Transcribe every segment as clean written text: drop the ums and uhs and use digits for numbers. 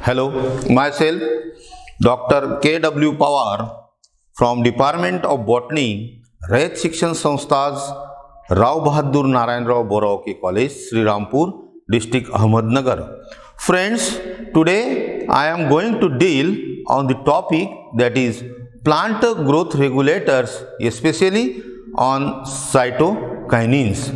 Hello, myself Dr. K.W. Pawar from Department of Botany, Rayat Shikshan Sanstha's Rao Bahadur Narayan Rao Borauke College, Sri Rampur, District Ahmednagar. Friends, today I am going to deal on the topic that is plant growth regulators, especially on cytokinins.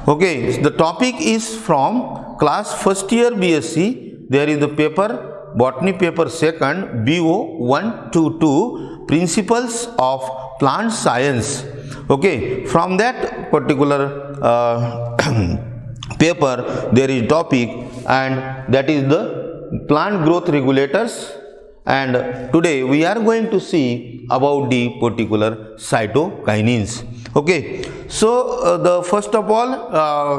Okay, the topic is from class first year BSc. There is the paper, botany paper second, BO 122, Principles of Plant Science. Okay, from that particular paper, there is topic, and that is the plant growth regulators. And today we are going to see about the particular cytokinins. Okay, so the first of all,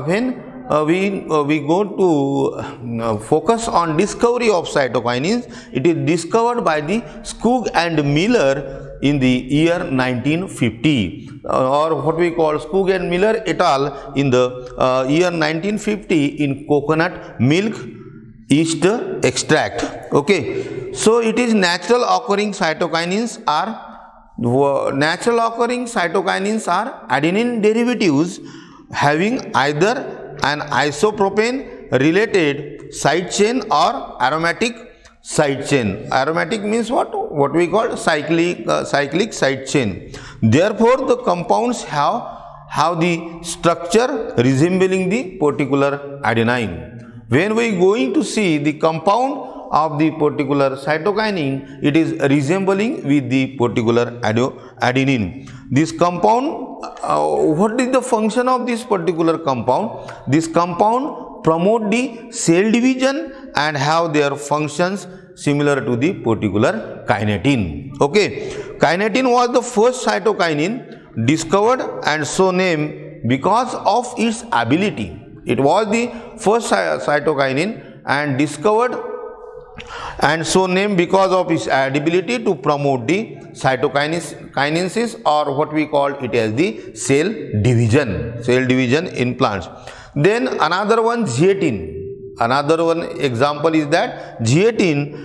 when we go to focus on discovery of cytokinins, it is discovered by the Skoog and Miller in the year 1950, or what we call Skoog and Miller et al. In the year 1950 in coconut milk yeast extract. Okay, so it is natural occurring cytokinins are adenine derivatives having either an isopropane related side chain or aromatic side chain. Aromatic means what we call cyclic side chain. Therefore, the compounds have the structure resembling the particular adenine. When we going to see the compound of the particular cytokinin, it is resembling with the particular adenine. This compound, what is the function of this particular compound? This compound promote the cell division and have their functions similar to the particular kinetin. Okay, kinetin was the first cytokinin discovered and so named because of its ability. It was the first cytokinin and discovered and so named because of its ability to promote the cytokinesis, or what we call it as the cell division in plants. Then another one, zeatin. Another one example is that zeatin,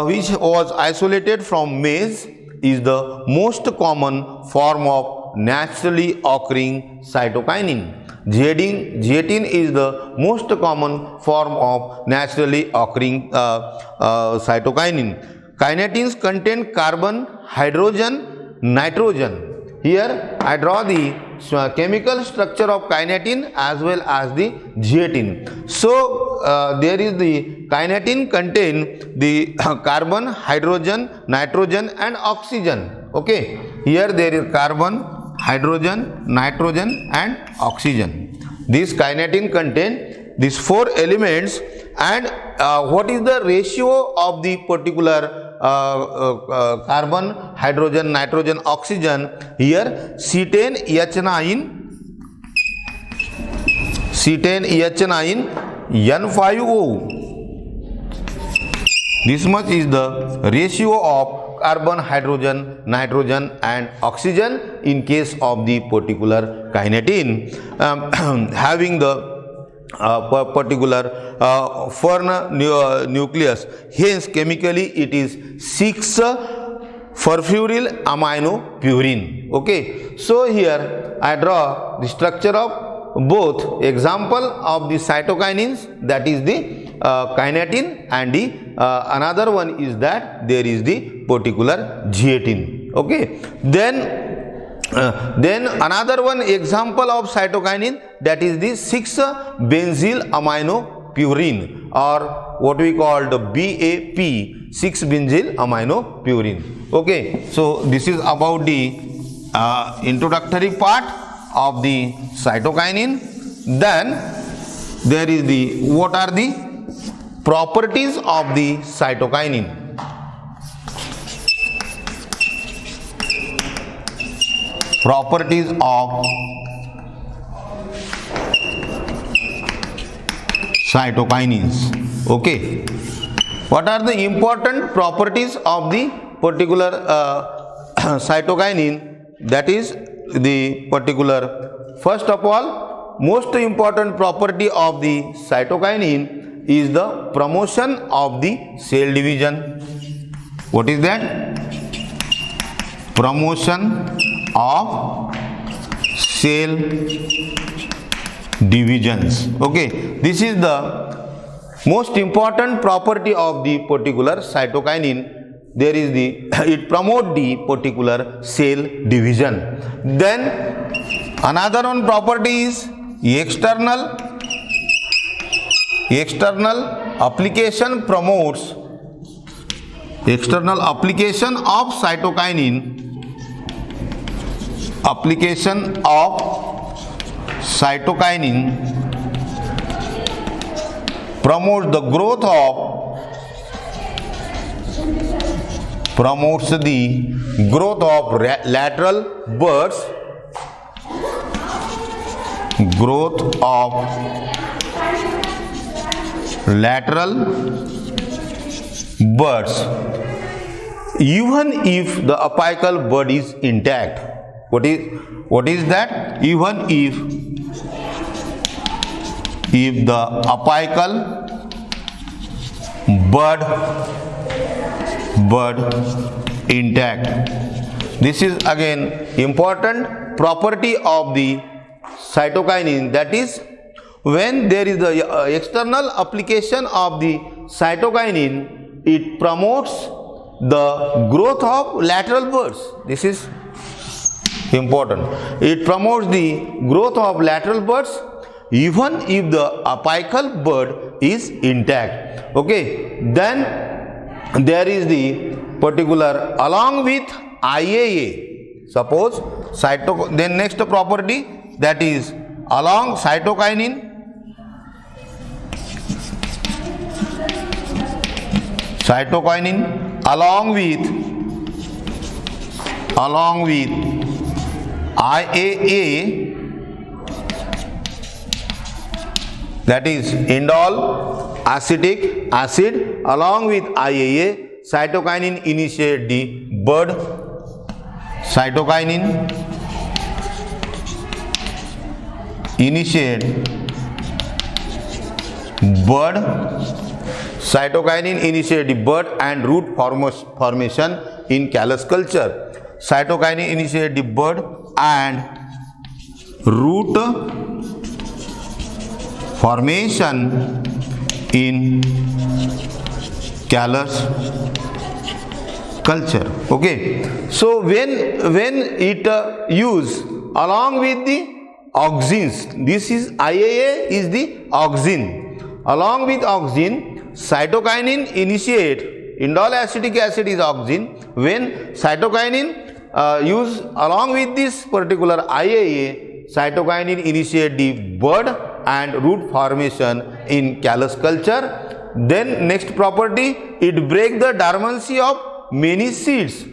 which was isolated from maize, is the most common form of naturally occurring cytokinin. Zeatin is the most common form of naturally occurring cytokinin. Kinetins contain carbon, hydrogen, nitrogen. Here I draw the chemical structure of kinetin as well as the zeatin. So there is the kinetin contain the carbon, hydrogen, nitrogen and oxygen. Okay, here there is carbon, hydrogen, nitrogen and oxygen. This kinetin contain these four elements, and what is the ratio of the particular carbon, hydrogen, nitrogen, oxygen? Here cetane H9 N5O. This much is the ratio of carbon, hydrogen, nitrogen and oxygen in case of the particular kinetin, having the particular Fern nucleus. Hence chemically it is 6-furfuryl aminopurine. Okay, so here I draw the structure of both example of the cytokinins, that is the kinetin, and the another one is that there is the particular zeatin. Okay, then another one example of cytokinin, that is the 6-benzyl aminopurine, or what we call the BAP, 6-benzyl aminopurine. Okay, so this is about the introductory part of the cytokinin. Then there is the what are the properties of the cytokinin. Properties of cytokinins. Okay, what are the important properties of the particular cytokinin? That is the particular, first of all, most important property of the cytokinin is the promotion of the cell division. What is that? Promotion of cell divisions. Okay, this is the most important property of the particular cytokinin. There is the it promote the particular cell division. Then another one property is external application promotes external application of cytokinin. Application of cytokinin promotes the growth of lateral buds. Growth of lateral buds even if the apical bud is intact. What is that? Even if the apical bud intact. This is again important property of the cytokinin, that is when there is the external application of the cytokinin, it promotes the growth of lateral buds. This is important. It promotes the growth of lateral buds even if the apical bud is intact. Okay, then there is the particular along with IAA. Suppose then next property, that is along cytokinin along with IAA, that is indole acetic acid, along with IAA, cytokinin initiate the bud. Cytokinin initiate the bud and root formation in callus culture. Cytokinin initiate the bud and root formation in callus culture. Okay, so when it use along with the auxins, this is IAA is the auxin. Along with auxin, cytokinin initiate, indole acetic acid is auxin. When cytokinin use along with this particular IAA, cytokinin initiate the bud and root formation in callus culture. Then next property, it break the dormancy of many seeds.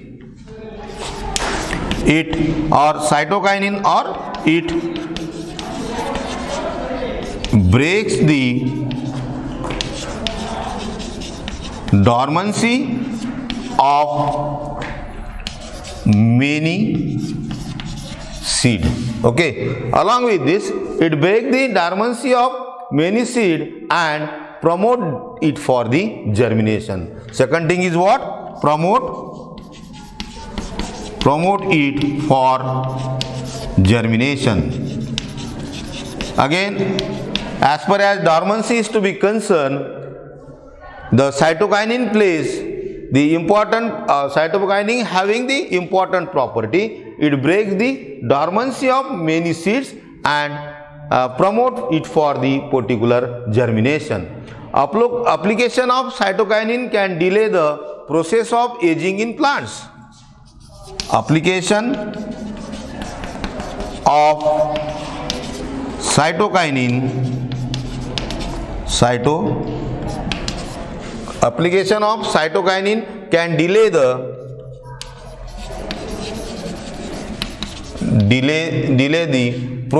It breaks the dormancy of many seed. Okay, along with this, it breaks the dormancy of many seed and promote it for the germination. Second thing is what? Promote it for germination. Again, as far as dormancy is to be concerned, the cytokinin plays the important cytokinin having the important property. It breaks the dormancy of many seeds and promote it for the particular germination. Application of cytokinin can delay the process of aging in plants. Application of cytokinin can delay the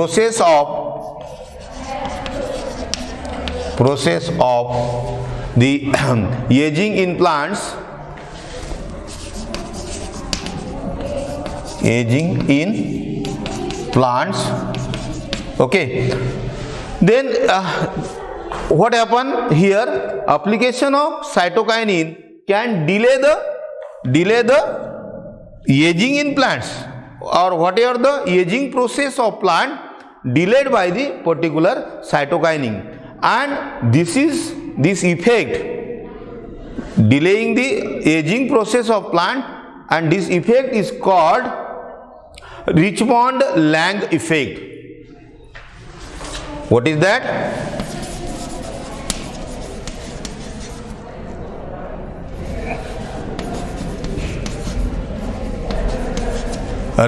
process of the aging in plants. Okay, then what happen here? Application of cytokinin can delay the aging in plants, or whatever the aging process of plant delayed by the particular cytokinin, and this effect, delaying the aging process of plant, and this effect is called Richmond-Lang effect. What is that?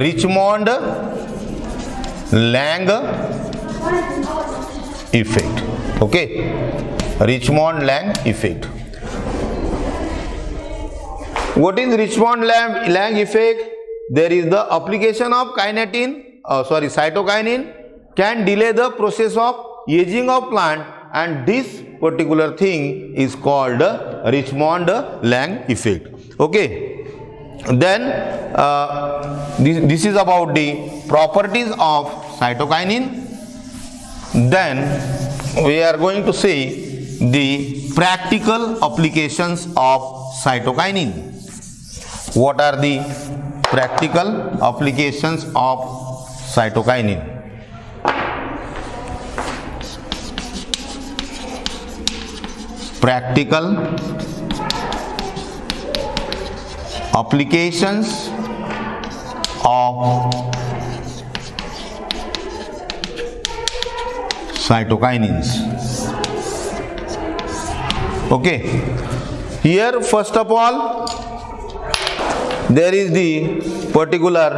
Richmond-Lang effect. Okay, Richmond-Lang effect. What is Richmond-Lang effect? There is the application of cytokinin can delay the process of aging of plant, and this particular thing is called Richmond-Lang effect. Okay. Then this is about the properties of cytokinin. Then we are going to see the practical applications of cytokinin. What are the practical applications of cytokinin? Practical applications of cytokinins. Okay, here first of all there is the particular,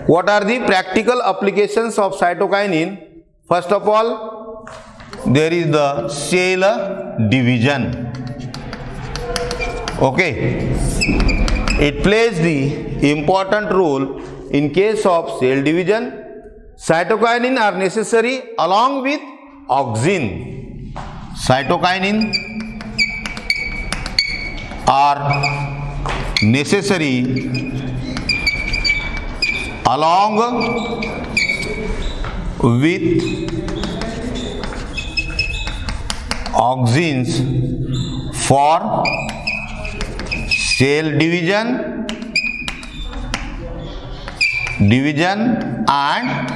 what are the practical applications of cytokinin? First of all, there is the cell division. Okay, it plays the important role in case of cell division. Cytokinin are necessary along with auxin. Cytokinin are necessary along with auxins for cell division and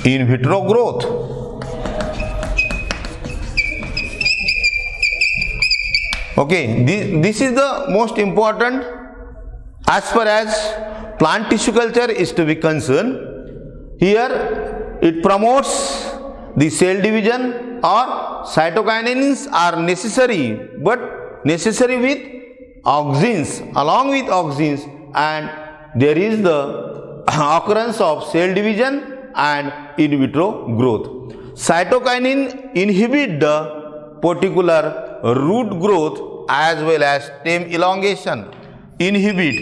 in vitro growth. Okay, this is the most important as far as plant tissue culture is to be concerned. Here it promotes the cell division, or cytokinins are necessary, but necessary with auxins, along with auxins, and there is the occurrence of cell division and in vitro growth. Cytokinin inhibit the particular root growth as well as stem elongation. Inhibit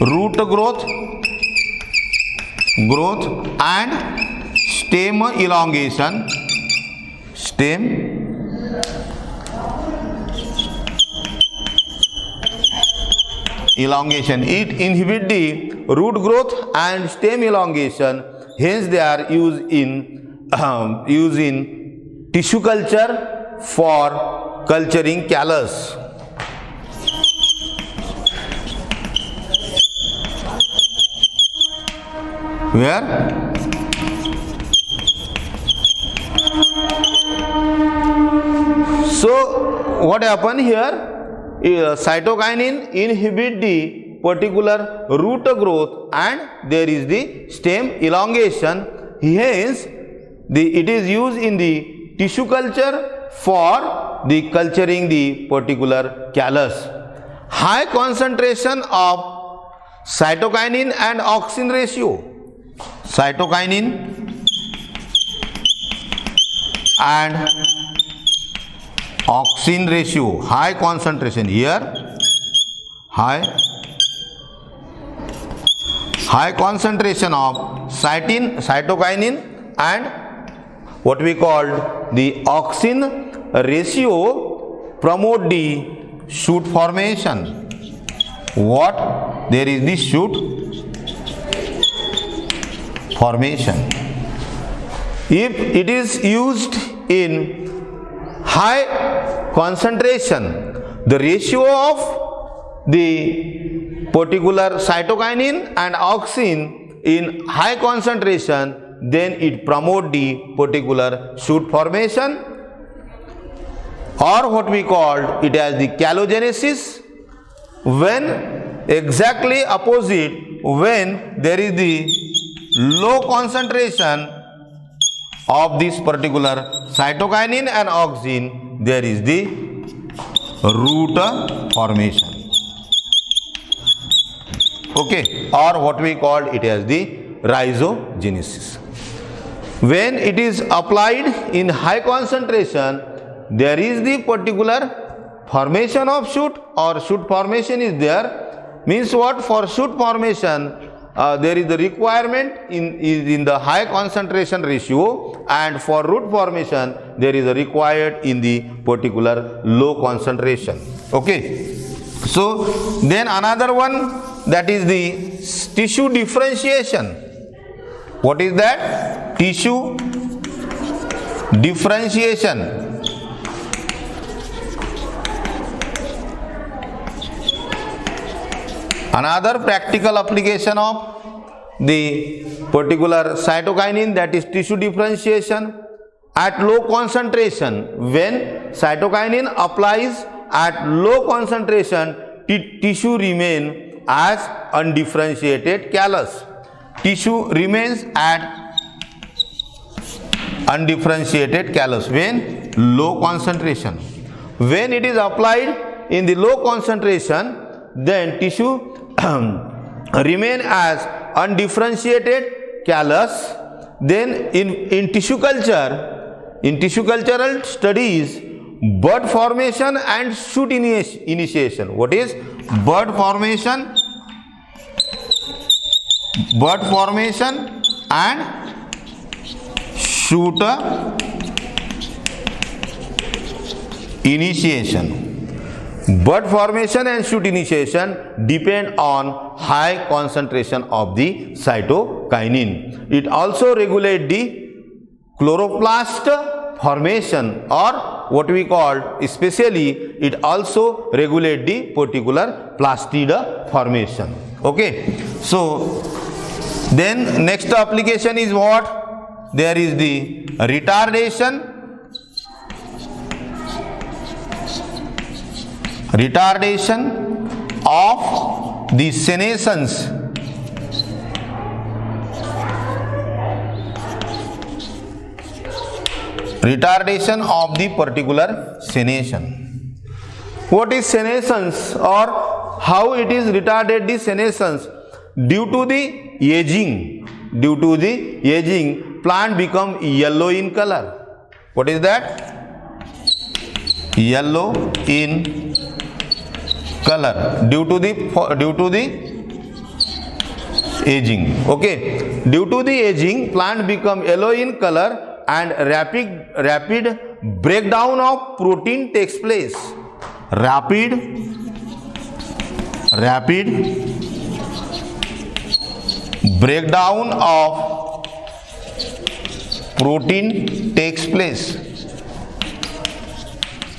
root growth and stem elongation. It inhibit the root growth and stem elongation. Hence, they are used in tissue culture for culturing callus. Where? So, what happened here? Cytokinin inhibit the particular root growth and there is the stem elongation. Hence, it is used in the tissue culture for the culturing the particular callus. High concentration of cytokinin and auxin ratio. Cytokinin and auxin ratio, high concentration here, high concentration of cytokinin and what we call the auxin ratio promote the shoot formation. What? There is the shoot formation. If it is used in high concentration, the ratio of the particular cytokinin and auxin in high concentration, then it promote the particular shoot formation, or what we called it as the calogenesis. When exactly opposite, when there is the low concentration of this particular cytokinin and auxin, there is the root formation, okay, or what we call it as the rhizogenesis. When it is applied in high concentration, there is the particular formation of shoot, or shoot formation is there. Means what? For shoot formation, there is the requirement in the high concentration ratio, and for root formation there is a required in the particular low concentration. Okay. So then another one, that is the tissue differentiation. What is that? Tissue differentiation. Another practical application of the particular cytokinin, that is tissue differentiation. At low concentration, when cytokinin applies at low concentration, tissue remain as undifferentiated callus. Tissue remains at undifferentiated callus when low concentration. When it is applied in the low concentration, then tissue remain as undifferentiated callus. Then in tissue culture, in tissue cultural studies, bud formation and shoot initiation. What is bud formation? Bud formation and shoot initiation. Bud formation and shoot initiation depend on high concentration of the cytokinin. It also regulates the chloroplast formation, or what we call, especially it also regulates the particular plastid formation. Okay. So then next application is what? There is the retardation. Retardation of the senescence. Retardation of the particular senescence. What is senescence, or how it is retarded the senescence? Due to the aging, plant become yellow in color. What is that? Yellow in color due to the aging. Okay, due to the aging, plant become yellow in color, and rapid breakdown of protein takes place. Rapid breakdown of protein takes place.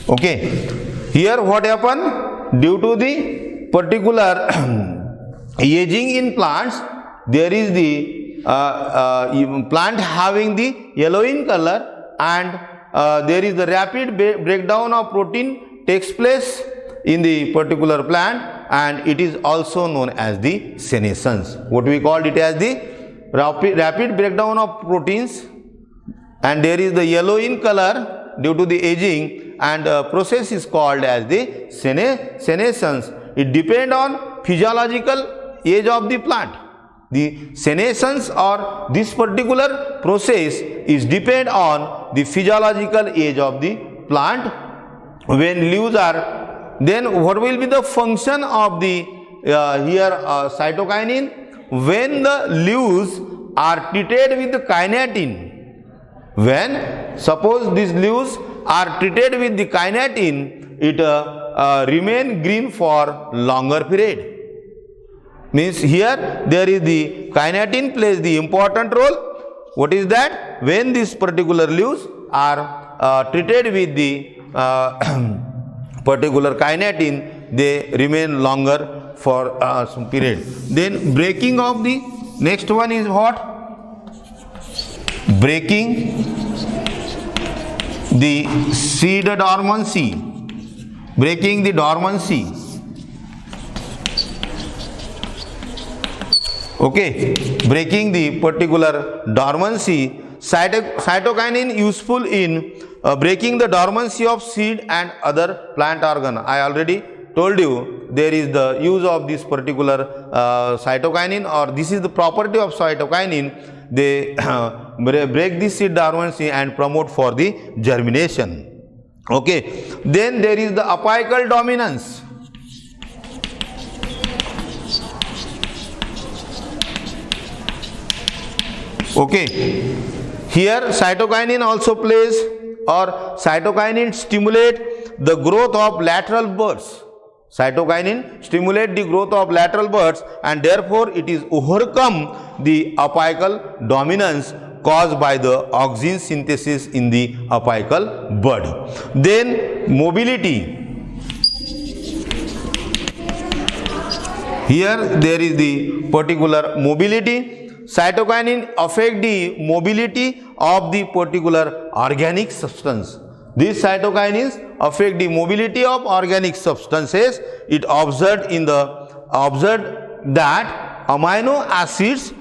Okay, here what happen? Due to the particular aging in plants, there is the plant having the yellow in color, and there is the rapid breakdown of protein takes place in the particular plant, and it is also known as the senescence. What we called it as the rapid breakdown of proteins, and there is the yellow in color due to the aging, and process is called as the senescence. It depends on physiological age of the plant. The senescence or this particular process is depend on the physiological age of the plant. When leaves are, then what will be the function of the cytokinin? When the leaves are treated with the kinetin, when suppose these leaves are treated with the kinetin, it remain green for longer period. Means here there is the kinetin plays the important role. what is that? When these particular leaves are treated with the particular kinetin, they remain longer for some period. Then breaking of the next one is what? Breaking the seed dormancy. Breaking the dormancy. Okay, breaking the particular dormancy. Cytokinin useful in breaking the dormancy of seed and other plant organ. I already told you there is the use of this particular cytokinin, or this is the property of cytokinin. They break the seed dormancy and promote for the germination. Okay, then there is the apical dominance. Okay, here cytokinin also plays, or cytokinin stimulate the growth of lateral buds. Cytokinin stimulate the growth of lateral buds, and therefore it is overcome the apical dominance caused by the auxin synthesis in the apical bud. Then mobility. Here there is the particular mobility. Cytokinin affect the mobility of the particular organic substance. These cytokinins affect the mobility of organic substances. It observed that amino acids,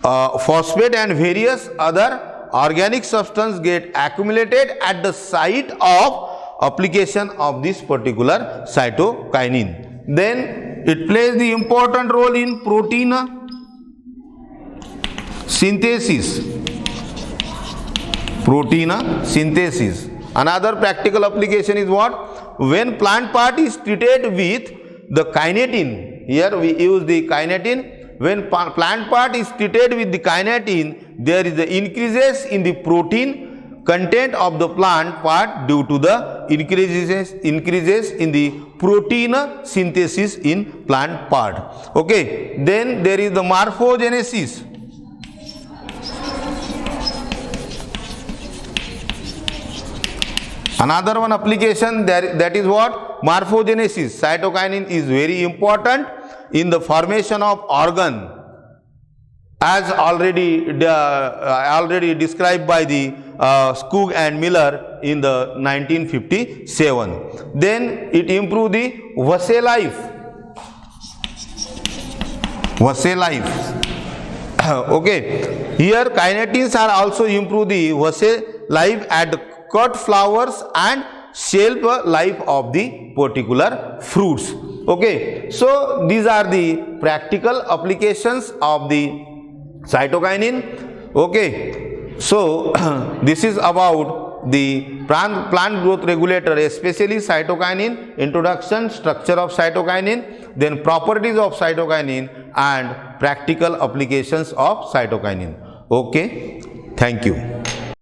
phosphate and various other organic substances get accumulated at the site of application of this particular cytokinin. Then it plays the important role in protein synthesis. Protein synthesis. Another practical application is what? When plant part is treated with the kinetin. Here we use the kinetin. When plant part is treated with the kinetin, there is the increases in the protein content of the plant part due to the increases in the protein synthesis in plant part. Okay. Then there is the morphogenesis. Another one application that is what? Morphogenesis. Cytokinin is very important in the formation of organ, as already described by the Skoog and Miller in the 1957. Then it improve the Vase life. Vase life. Okay. Here kinetins are also improve the Vase life at cut flowers and shelf life of the particular fruits. Okay, so these are the practical applications of the cytokinin. Okay, so this is about the plant growth regulator, especially cytokinin, introduction, structure of cytokinin, then properties of cytokinin and practical applications of cytokinin. Okay, thank you.